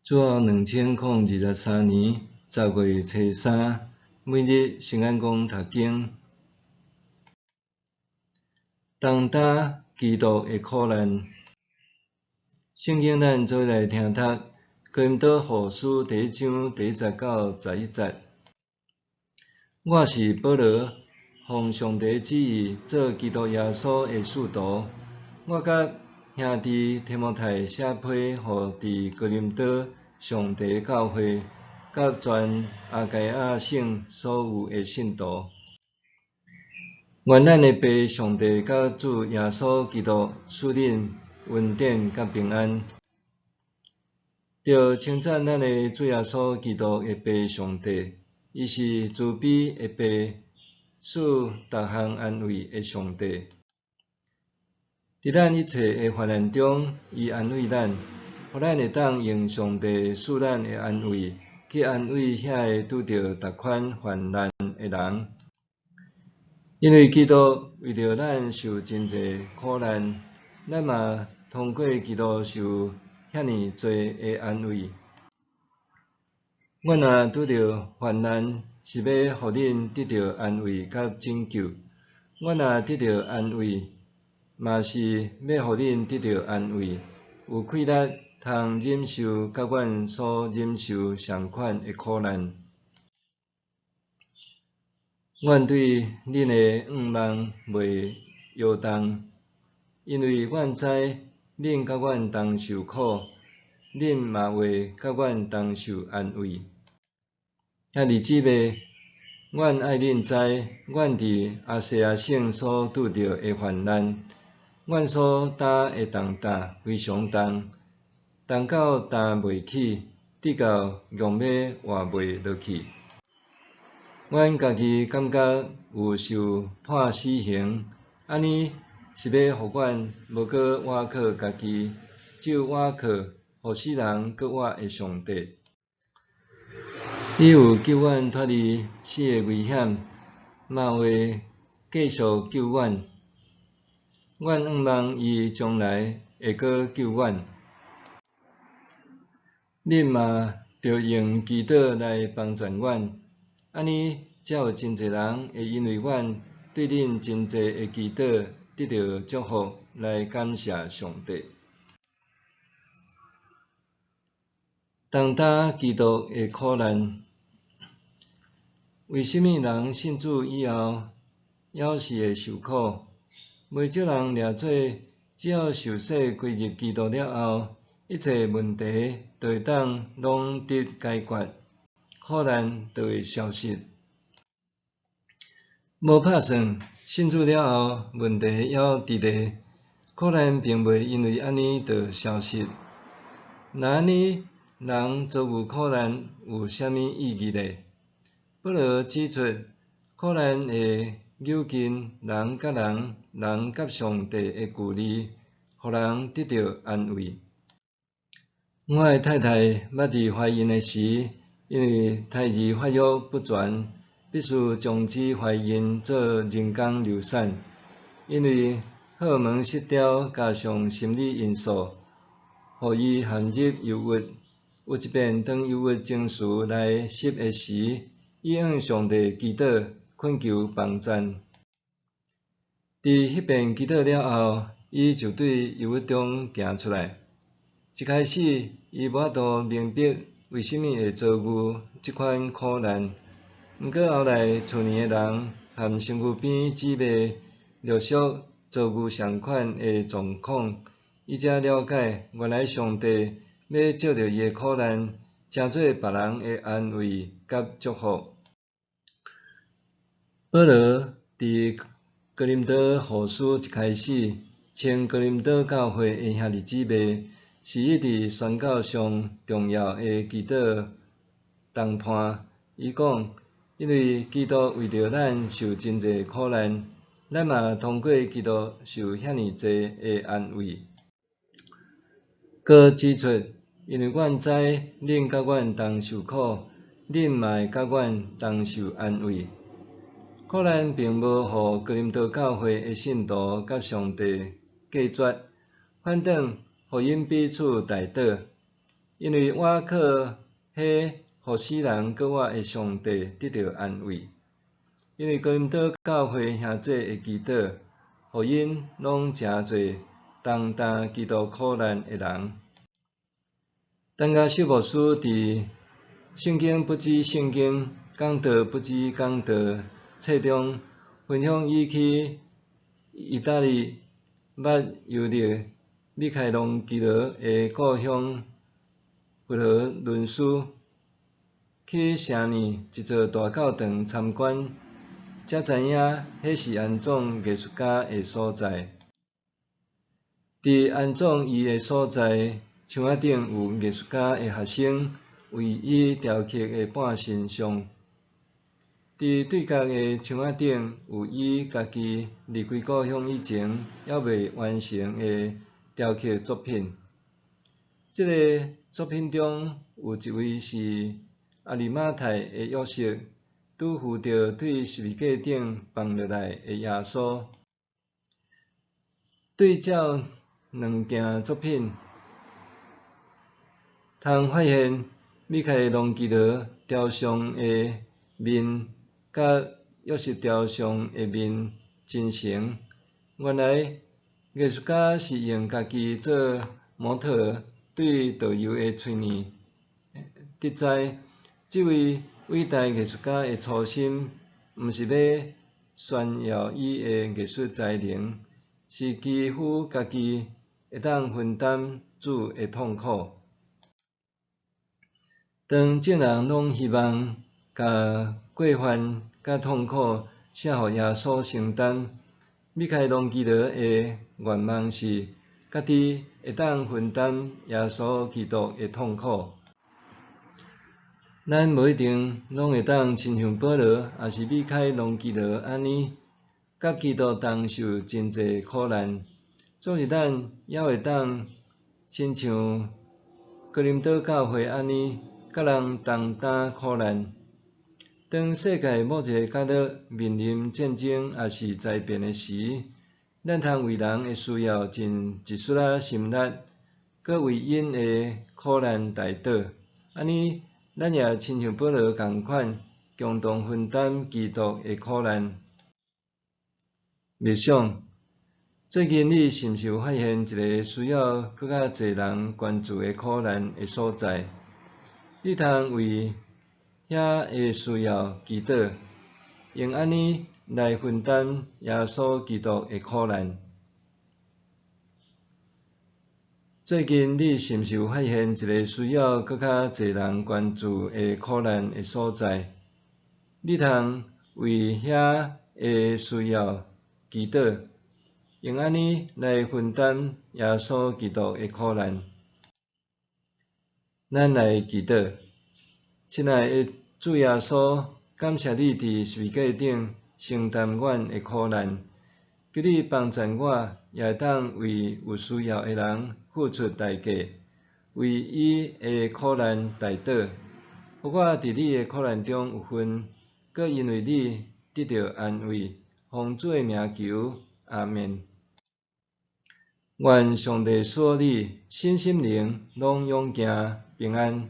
主后2023年10月初3，每日圣安宫读经，当担基督的苦难。圣经咱做来听读，哥林多后书第1章第10到11节。我是保罗，奉上帝旨意做基督耶稣的使徒。我甲兄弟提摩太写批予伫哥林多上帝教会，甲全亚该亚省所有的信徒。愿咱的父上帝甲主耶稣基督赐恁恩典甲平安。着称赞咱的主耶稣基督的父上帝，伊是慈悲的父，赐逐项安慰的上帝。伫咱一切的患难中，伊安慰咱，互咱会当用上帝赐咱的安慰，去安慰遐个拄着逐款患难的人。因为基督为着咱受真济苦难，咱嘛通过基督受遐尼济的安慰。阮若拄着患难，是要互恁得到安慰甲拯救；阮若得到安慰，嘛是要互恁得到安慰，有气力通忍受甲阮所忍受相款的苦难。阮对恁的愿望袂摇动，因为阮知恁甲阮同受苦，恁嘛会甲阮同受安慰。兄弟姊妹，阮爱恁知，阮伫亚细亚省所拄着的患难，阮所担的重担非常重，重到担袂起，直到强要活袂落去。阮家己感觉有受判死刑，安尼是要互阮无搁倚靠家己，只有倚靠互死人搁活的上帝。伊有救阮脱离死的危险，嘛会继续救阮。阮愿望伊将来会搁救阮。恁嘛着用祈祷来帮助阮，安尼才有真济人会因为阮对恁真济的祈祷得到祝福，来感谢上帝。当担基督的苦难。为什么人信主以后，还是会受苦？袂少人掠做，只要受洗归入基督了后，一切问题就会当拢得解决，苦难就会消失。无拍算，信主了后，问题还伫咧，苦难并袂因为安尼就消失。那安尼，人遭遇苦难有啥物意义呢？保罗指出，苦难会扭近人甲人、人甲上帝的距离，互人得到安慰。我的太太捌伫怀孕的时，因为胎儿发育不全，必须终止怀孕做人工流产。因为荷尔蒙失调加上心理因素，互伊陷入忧郁。有一遍当忧郁情绪来袭的时，伊向上帝祈祷，恳求帮赞。伫迄遍祈祷了后，伊就对忧郁中行出来。一开始，伊无法度明白为什么会遭遇即款苦难，毋过后来厝边的人和身躯边姊妹陆续遭遇相款的状况，伊才了解原来上帝要借着伊的苦难，成做别人的安慰甲祝福。保罗伫哥林多后书一开始，称哥林多教会的兄弟姊妹是一直宣教上重要的祈祷同伴。伊讲，因为基督为着咱受真济苦难，咱嘛通过基督受遐尼济的安慰。佮指出，因为阮知恁甲阮同受苦，恁嘛会甲阮同受安慰。苦难并无互哥林多教会的信徒甲上帝隔绝，反倒互因彼此代祷。因为我靠迄互死人搁我的上帝得到安慰。因为哥林多教会兄姐的祈祷，互因拢诚侪同担基督苦难的人。但甲小牧师伫圣经不止圣经，讲道不止讲道册中分享伊去意大利捌游历米开朗基罗的故乡佛罗伦斯，去城里一座大教堂参观，才知影迄是安葬艺术家的所在。伫安葬伊的所在，墙仔顶有艺术家的学生为伊雕刻的半身像。伫对角的墙仔顶有伊家己离开故乡以前还未完成的雕刻作品。这个作品中有一位是阿里马太的约瑟，拄扶着对十字架顶放落来的耶稣。对照两件作品，通发现米开朗基罗雕像的面甲约瑟雕像的面真像。原来艺术家是用家己做模特对导游的嘴脸，得知这位伟大艺术家的初心，毋是要炫耀伊的艺术才能，是祈福家己会当分担主的痛苦。当众人拢希望甲过犯甲痛苦卸互耶稣承担，米开朗基罗的愿望是家己会当分担耶稣基督的痛苦。咱无一定拢会当亲像保罗，也是米开朗基罗安尼，甲基督同受真侪苦难。总是咱还会当亲像哥林多教会安尼，甲人同担苦难。当世界某一个角落面临战争也是灾变的时，咱通为人的需要尽一丝仔心力，搁为因的苦难代祷。安尼，咱也亲像保罗共款，共同分担基督的苦难。默想，最近你是毋是有发现一个需要搁较侪人关注的苦难的所在？你通为遐个需要祈祷，用安尼来分担耶稣基督的苦难。最近你是毋是有发现一个需要搁较侪人关注的苦难的所在？你通为遐个需要祈祷，用安尼来分担耶稣基督的苦难。咱来祈祷，亲爱的主耶稣，感谢你伫十字架顶承担阮的苦难，求你帮助我，也会当为有需要的人付出代价，为伊的苦难代祷，互我伫你的苦难中有份，搁因为你得到安慰。奉主的名求，阿们。愿上帝赐你身心灵拢勇健平安。